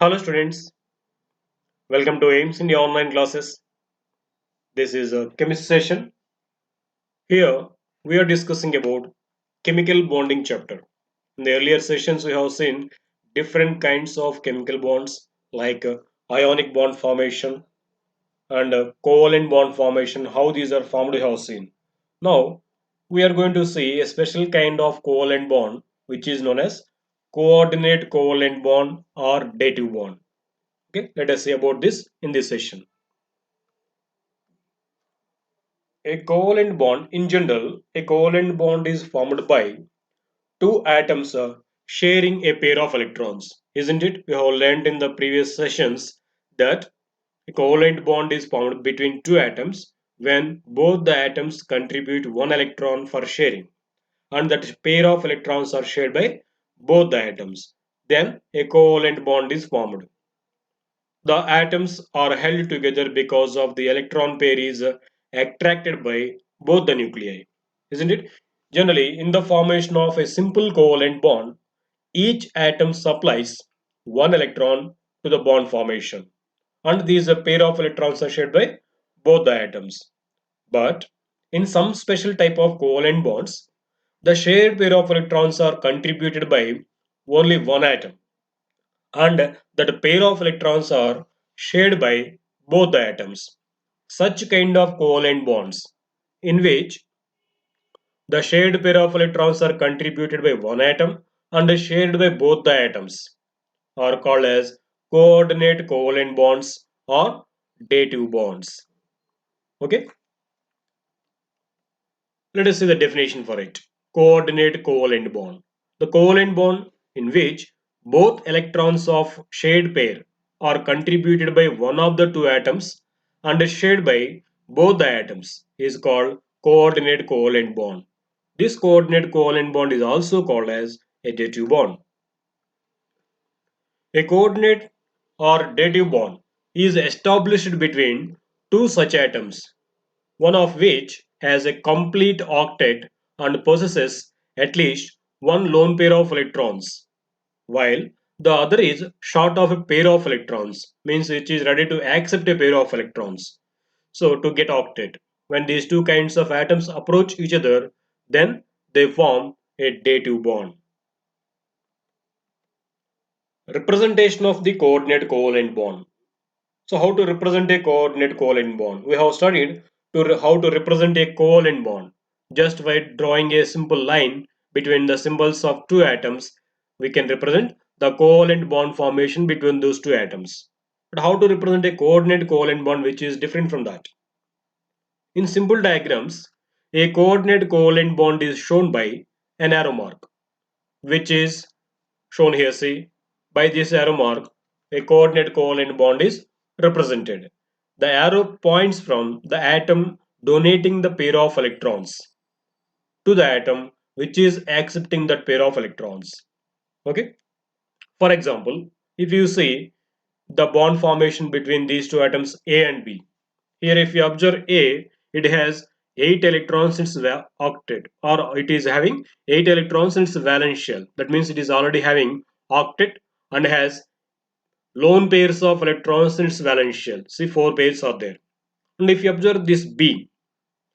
Hello students, welcome to aimsindia online classes. This is a chemistry session. Here we are discussing about chemical bonding chapter. In the earlier sessions we have seen different kinds of chemical bonds like ionic bond formation and covalent bond formation, how these are formed we have seen. Now we are going to see a special kind of covalent bond which is known as coordinate covalent bond or dative bond. Okay, let us see about this in this session. A covalent bond, in general, a covalent bond is formed by two atoms sharing a pair of electrons. Isn't it? We have learned in the previous sessions that a covalent bond is formed between two atoms when both the atoms contribute one electron for sharing, and that pair of electrons are shared by both the atoms. Then a covalent bond is formed. The atoms are held together because of the electron pair is attracted by both the nuclei, isn't it? Generally, in the formation of a simple covalent bond, each atom supplies one electron to the bond formation, and these pair of electrons are shared by both the atoms. But in some special type of covalent bonds, the shared pair of electrons are contributed by only one atom, and that pair of electrons are shared by both the atoms. Such kind of covalent bonds, in which the shared pair of electrons are contributed by one atom and shared by both the atoms, are called as coordinate covalent bonds or dative bonds. Okay, let us see the definition for it. Coordinate covalent bond. The covalent bond in which both electrons of shared pair are contributed by one of the two atoms and shared by both the atoms is called coordinate covalent bond. This coordinate covalent bond is also called as a dative bond. A coordinate or dative bond is established between two such atoms, one of which has a complete octet and possesses at least one lone pair of electrons, while the other is short of a pair of electrons, means which is ready to accept a pair of electrons. So to get octet, when these two kinds of atoms approach each other, then they form a dative bond. Representation of the coordinate covalent bond. So how to represent a coordinate covalent bond? We have studied how to represent a covalent bond. Just by drawing a simple line between the symbols of two atoms, we can represent the covalent bond formation between those two atoms. But how to represent a coordinate covalent bond which is different from that? In simple diagrams, a coordinate covalent bond is shown by an arrow mark, which is shown here. See, by this arrow mark, a coordinate covalent bond is represented. The arrow points from the atom donating the pair of electrons to the atom which is accepting that pair of electrons. Okay. For example, if you see the bond formation between these two atoms A and B, here if you observe A, it has 8 electrons in its octet, or it is having 8 electrons in its valence shell. That means it is already having octet and has lone pairs of electrons in its valence shell. See, 4 pairs are there. And if you observe this B,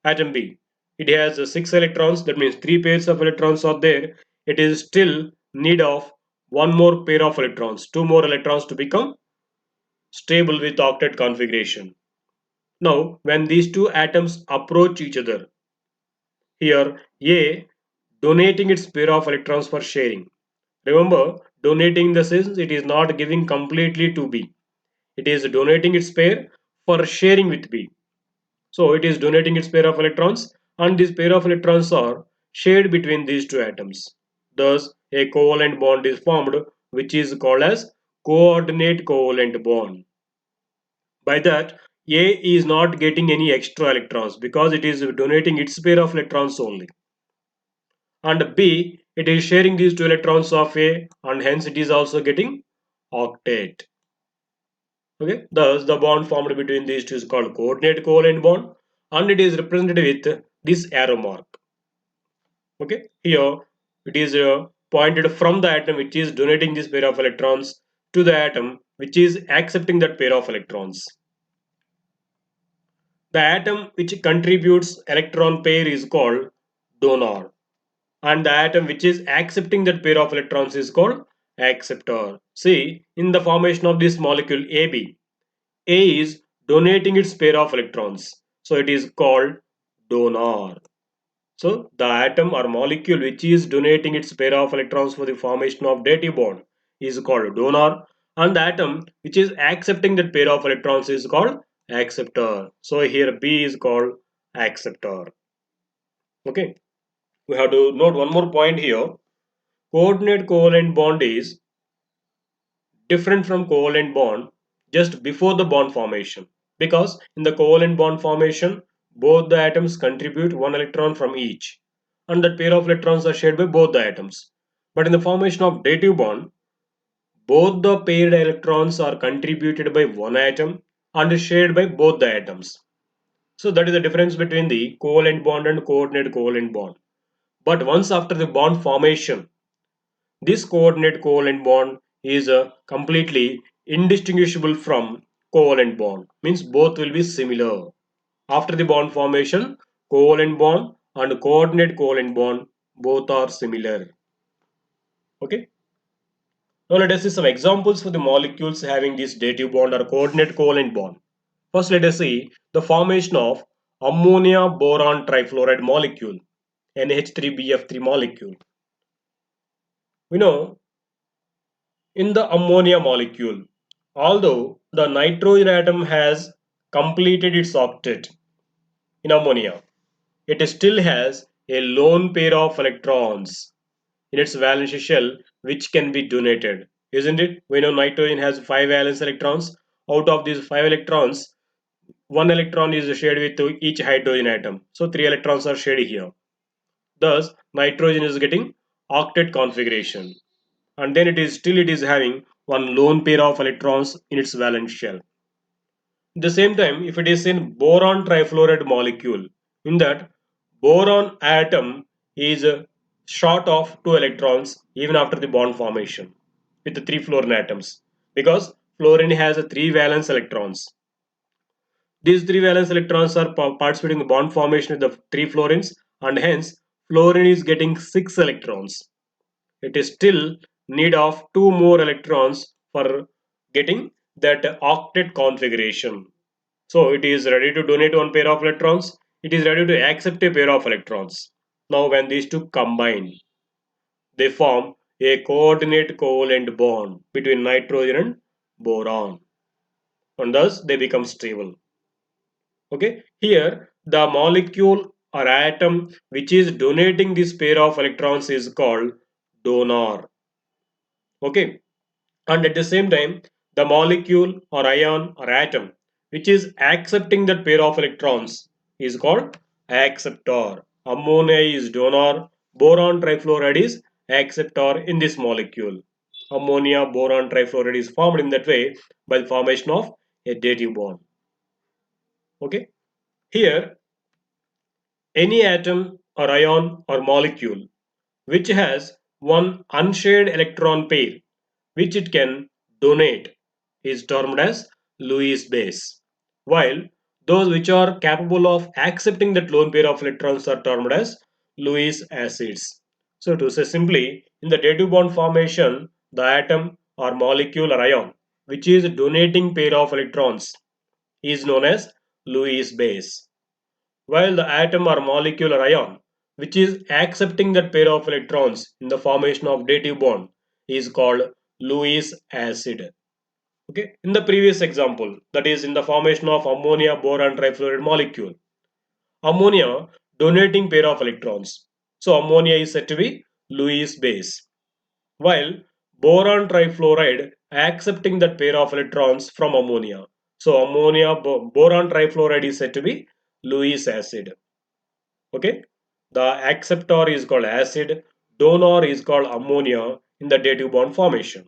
atom B, it has 6 electrons. That means 3 pairs of electrons are there. It is still need of one more pair of electrons, 2 more electrons to become stable with octet configuration. Now, when these two atoms approach each other, here A donating its pair of electrons for sharing. Remember, donating in the sense it is not giving completely to B. It is donating its pair for sharing with B. So it is donating its pair of electrons, and this pair of electrons are shared between these two atoms. Thus, a covalent bond is formed which is called as coordinate covalent bond. By that, A is not getting any extra electrons because it is donating its pair of electrons only. And B, it is sharing these two electrons of A, and hence it is also getting octet. Okay, thus the bond formed between these two is called coordinate covalent bond, and it is represented with this arrow mark. Okay, here it is pointed from the atom which is donating this pair of electrons to the atom which is accepting that pair of electrons. The atom which contributes electron pair is called donor, and the atom which is accepting that pair of electrons is called acceptor. See, in the formation of this molecule AB, A is donating its pair of electrons, so it is called donor. So the atom or molecule which is donating its pair of electrons for the formation of dative bond is called donor, and the atom which is accepting that pair of electrons is called acceptor. So here B is called acceptor. Okay, we have to note one more point here. Coordinate covalent bond is different from covalent bond just before the bond formation, because in the covalent bond formation both the atoms contribute one electron from each, and that pair of electrons are shared by both the atoms. But in the formation of dative bond, both the paired electrons are contributed by one atom and shared by both the atoms. So that is the difference between the covalent bond and coordinate covalent bond. But once after the bond formation, this coordinate covalent bond is completely indistinguishable from covalent bond. Means both will be similar. After the bond formation, covalent bond and coordinate covalent bond both are similar. Okay. Now let us see some examples for the molecules having this dative bond or coordinate covalent bond. First let us see the formation of ammonia boron trifluoride molecule, NH3BF3 molecule. We know in the ammonia molecule, although the nitrogen atom has completed its octet in ammonia, it still has a lone pair of electrons in its valence shell which can be donated. Isn't it? We know nitrogen has 5 valence electrons. Out of these 5 electrons, 1 electron is shared with each hydrogen atom. So 3 electrons are shared here. Thus, nitrogen is getting octet configuration. And then it is having one lone pair of electrons in its valence shell. At the same time, if it is in boron trifluoride molecule, in that boron atom is short of 2 electrons even after the bond formation with the 3 fluorine atoms, because fluorine has 3 valence electrons. These 3 valence electrons are participating in the bond formation with the 3 fluorines, and hence fluorine is getting 6 electrons. It is still need of 2 more electrons for getting that octet configuration. So it is ready to donate one pair of electrons. It is ready to accept a pair of electrons. Now when these two combine, they form a coordinate covalent bond between nitrogen and boron, and thus they become stable. Okay, here the molecule or atom which is donating this pair of electrons is called donor. Okay, and at the same time the molecule or ion or atom which is accepting that pair of electrons is called acceptor. Ammonia is donor, boron trifluoride is acceptor in this molecule. Ammonia boron trifluoride is formed in that way by the formation of a dative bond. Okay, here any atom or ion or molecule which has one unshared electron pair which it can donate is termed as Lewis base, while those which are capable of accepting that lone pair of electrons are termed as Lewis acids. So to say simply, in the dative bond formation, the atom or molecule or ion which is donating pair of electrons is known as Lewis base, while the atom or molecule or ion which is accepting that pair of electrons in the formation of dative bond is called Lewis acid. Okay, in the previous example, that is in the formation of ammonia boron trifluoride molecule, ammonia donating pair of electrons, so ammonia is said to be Lewis base, while boron trifluoride accepting that pair of electrons from ammonia, so ammonia boron trifluoride is said to be Lewis acid. Okay, the acceptor is called acid, donor is called ammonia in the dative bond formation.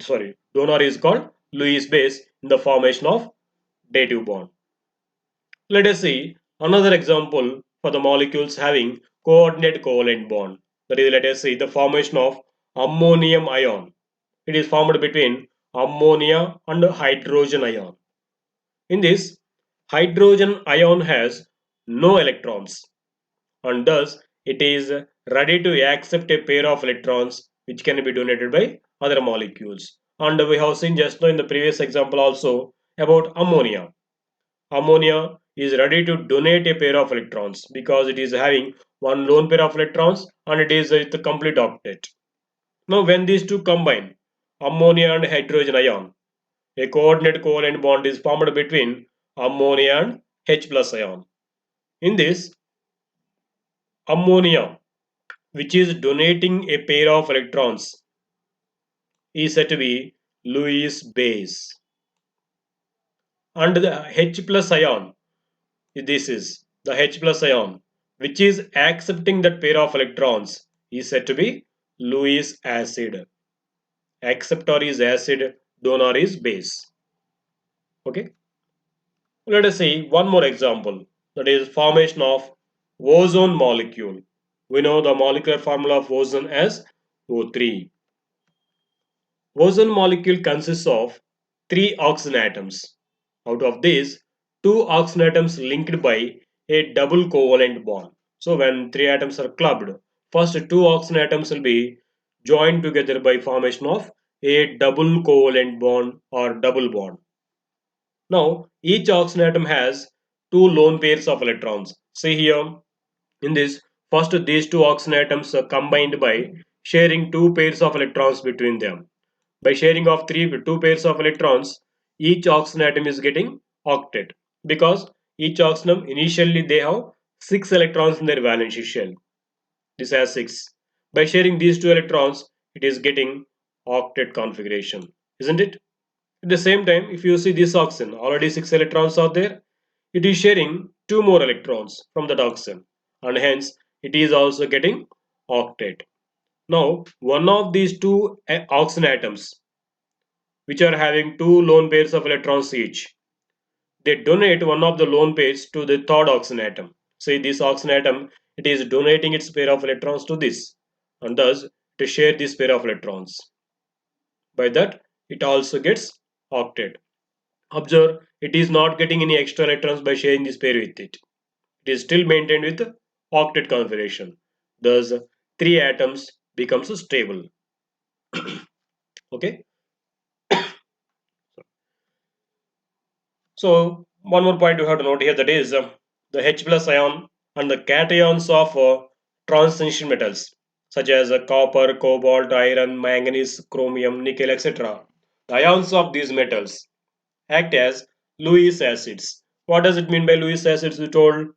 Sorry, donor is called Lewis base in the formation of dative bond. Let us see another example for the molecules having coordinate covalent bond. That is, let us see the formation of ammonium ion, it is formed between ammonia and hydrogen ion. In this, hydrogen ion has no electrons and thus it is ready to accept a pair of electrons which can be donated by other molecules. And we have seen just now in the previous example also about ammonia. Ammonia is ready to donate a pair of electrons because it is having one lone pair of electrons and it is with a complete octet. Now when these two combine, ammonia and hydrogen ion, a coordinate covalent bond is formed between ammonia and H plus ion. In this, ammonia, which is donating a pair of electrons, is said to be Lewis base. And the H plus ion, this is the H plus ion, which is accepting that pair of electrons, is said to be Lewis acid. Acceptor is acid, donor is base. Okay. Let us see one more example, that is formation of ozone molecule. We know the molecular formula of ozone as O3. Ozone molecule consists of 3 oxygen atoms. Out of these, 2 oxygen atoms linked by a double covalent bond. So when 3 atoms are clubbed, first 2 oxygen atoms will be joined together by formation of a double covalent bond or double bond. Now, each oxygen atom has 2 lone pairs of electrons. See here, in this, first these 2 oxygen atoms are combined by sharing 2 pairs of electrons between them. By sharing of 2 pairs of electrons, each oxygen atom is getting octet because each oxygen atom initially they have 6 electrons in their valence shell. This has 6. By sharing these 2 electrons, it is getting octet configuration, isn't it? At the same time, if you see this oxygen, already 6 electrons are there, it is sharing 2 more electrons from that oxygen and hence it is also getting octet. Now, one of these 2 oxygen atoms which are having 2 lone pairs of electrons each, they donate one of the lone pairs to the third oxygen atom. Say this oxygen atom, it is donating its pair of electrons to this and thus to share this pair of electrons. By that, it also gets octet. Observe, it is not getting any extra electrons by sharing this pair with it. It is still maintained with octet configuration. Thus, 3 atoms becomes stable. Okay. So, one more point you have to note here, that is the H plus ion and the cations of transition metals such as copper, cobalt, iron, manganese, chromium, nickel, etc. The ions of these metals act as Lewis acids. What does it mean by Lewis acids? We told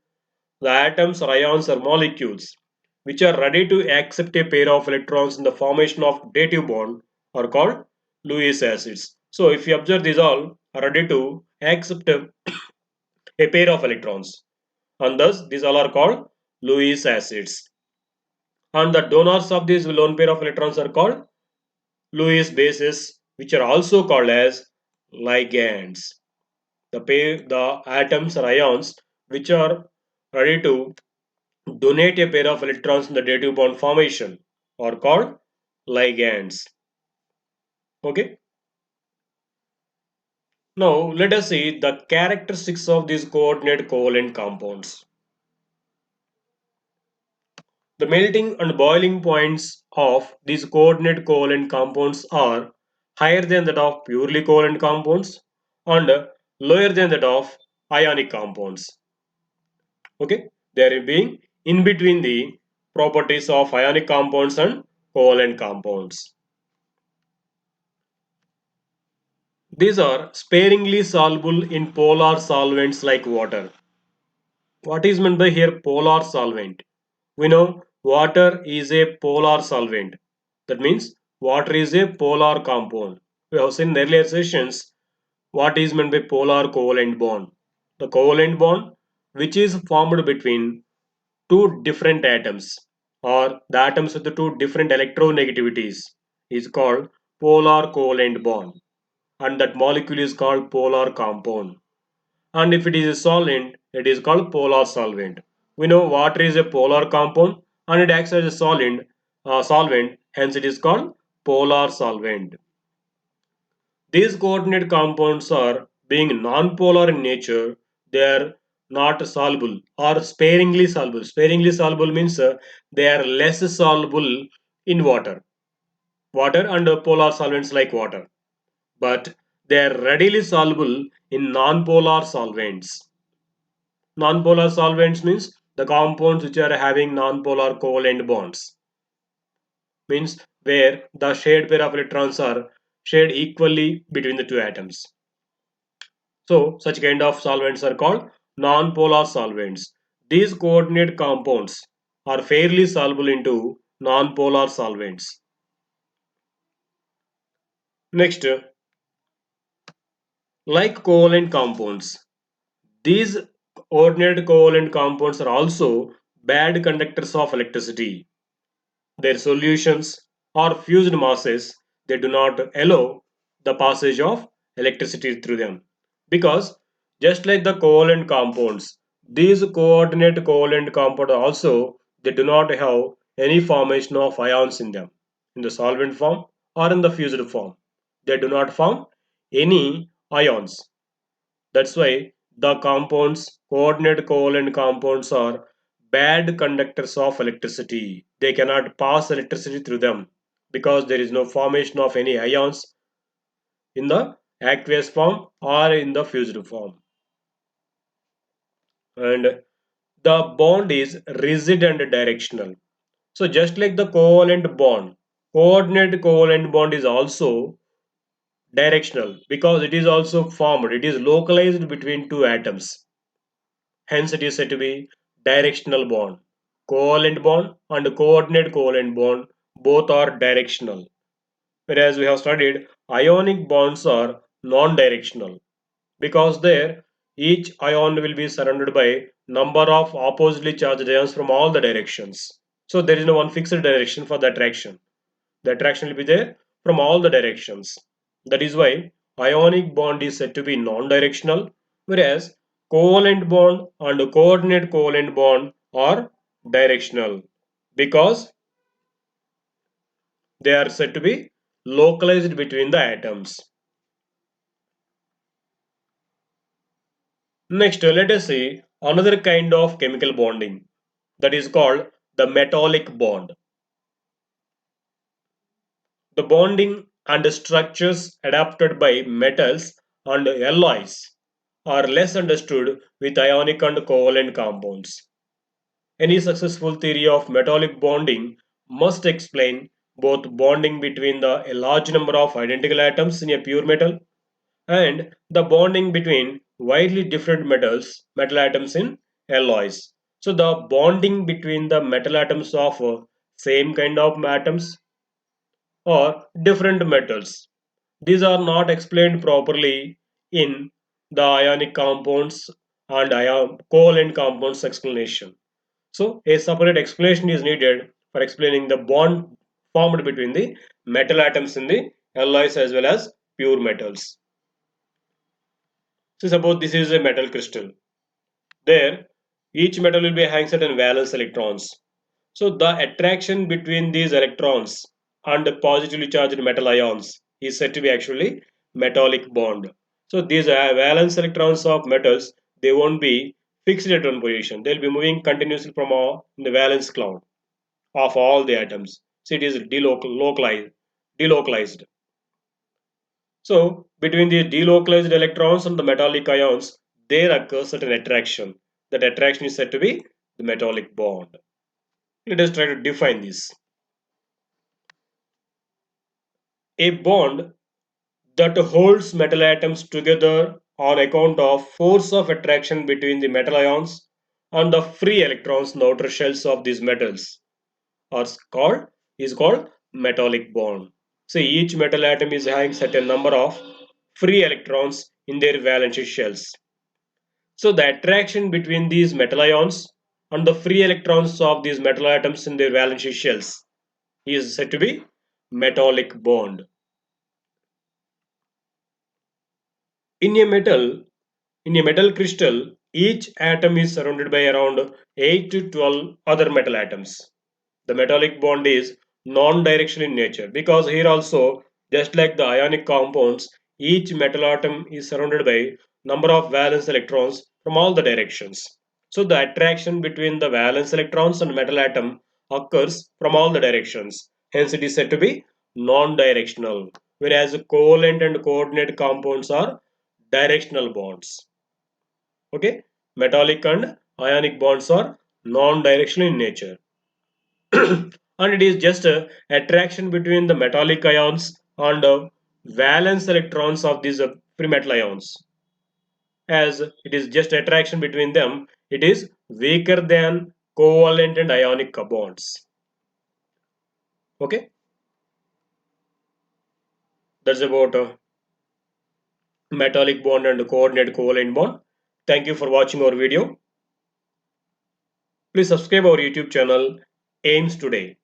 the atoms or ions or molecules which are ready to accept a pair of electrons in the formation of dative bond are called Lewis acids. So if you observe, these all are ready to accept a pair of electrons and thus these all are called Lewis acids. And the donors of this lone pair of electrons are called Lewis bases, which are also called as ligands. The atoms or ions which are ready to donate a pair of electrons in the dative bond formation are called ligands. Okay. Now let us see the characteristics of these coordinate covalent compounds. The melting and boiling points of these coordinate covalent compounds are higher than that of purely covalent compounds and lower than that of ionic compounds. Okay, they are being in between the properties of ionic compounds and covalent compounds. These are sparingly soluble in polar solvents like water. What is meant by here polar solvent? We know water is a polar solvent. That means water is a polar compound. We have seen in earlier sessions what is meant by polar covalent bond. The covalent bond which is formed between two different atoms or the atoms with the two different electronegativities is called polar covalent bond and that molecule is called polar compound. And if it is a solvent, it is called polar solvent. We know water is a polar compound and it acts as a solvent, hence it is called polar solvent. These coordinate compounds are being non-polar in nature. They are not soluble or sparingly soluble. Sparingly soluble means they are less soluble in water and polar solvents like water, but they are readily soluble in non-polar solvents. Non-polar solvents means the compounds which are having non-polar covalent bonds, means where the shared pair of electrons are shared equally between the two atoms. So such kind of solvents are called non-polar solvents. These coordinate compounds are fairly soluble into non-polar solvents. Next, like covalent compounds, these ordinary covalent compounds are also bad conductors of electricity. Their solutions or fused masses, they do not allow the passage of electricity through them, because just like the covalent compounds, these coordinate covalent compounds also, they do not have any formation of ions in them in the solvent form or in the fused form. They do not form any ions. That's why the compounds, coordinate covalent compounds, are bad conductors of electricity. They cannot pass electricity through them because there is no formation of any ions in the aqueous form or in the fused form. And the bond is rigid and directional. So just like the covalent bond, coordinate covalent bond is also directional because it is also formed, it is localized between two atoms. Hence, it is said to be directional bond. Covalent bond and coordinate covalent bond both are directional. Whereas we have studied ionic bonds are non-directional because there each ion will be surrounded by number of oppositely charged ions from all the directions. So there is no one fixed direction for the attraction. The attraction will be there from all the directions. That is why ionic bond is said to be non-directional, whereas covalent bond and coordinate covalent bond are directional because they are said to be localized between the atoms. Next, let us see another kind of chemical bonding, that is called the metallic bond. The bonding and structures adapted by metals and alloys are less understood with ionic and covalent compounds. Any successful theory of metallic bonding must explain both bonding between a large number of identical atoms in a pure metal and the bonding between widely different metal atoms in alloys. So the bonding between the metal atoms of same kind of atoms or different metals. These are not explained properly in the ionic compounds and covalent compounds explanation. So a separate explanation is needed for explaining the bond formed between the metal atoms in the alloys as well as pure metals. So suppose this is a metal crystal. There, each metal will be having certain valence electrons. So the attraction between these electrons and the positively charged metal ions is said to be actually metallic bond. So these valence electrons of metals, they won't be fixed at one position. They'll be moving continuously from in the valence cloud of all the atoms. So it is delocalized. So between the delocalized electrons and the metallic ions, there occurs certain attraction. That attraction is said to be the metallic bond. Let us try to define this. A bond that holds metal atoms together on account of force of attraction between the metal ions and the free electrons in the outer shells of these metals are called is called metallic bond. So each metal atom is having certain number of free electrons in their valence shells. So the attraction between these metal ions and the free electrons of these metal atoms in their valence shells is said to be metallic bond. In a metal, in a metal crystal, each atom is surrounded by around 8 to 12 other metal atoms. The metallic bond is non-directional in nature because here also, just like the ionic compounds, each metal atom is surrounded by number of valence electrons from all the directions. So the attraction between the valence electrons and metal atom occurs from all the directions. Hence it is said to be non-directional, whereas covalent and coordinate compounds are directional bonds. Okay, metallic and ionic bonds are non-directional in nature. And it is just a attraction between the metallic ions and valence electrons of these free metal ions. As it is just attraction between them, it is weaker than covalent and ionic bonds. Okay, that's about metallic bond and coordinate covalent bond. Thank you for watching our video. Please subscribe our YouTube channel Aims Today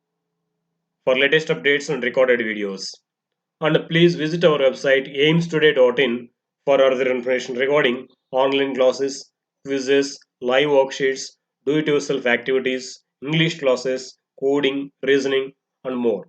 for latest updates and recorded videos. And please visit our website aimstoday.in for other information regarding online classes, quizzes, live worksheets, do-it-yourself activities, English classes, coding, reasoning, and more.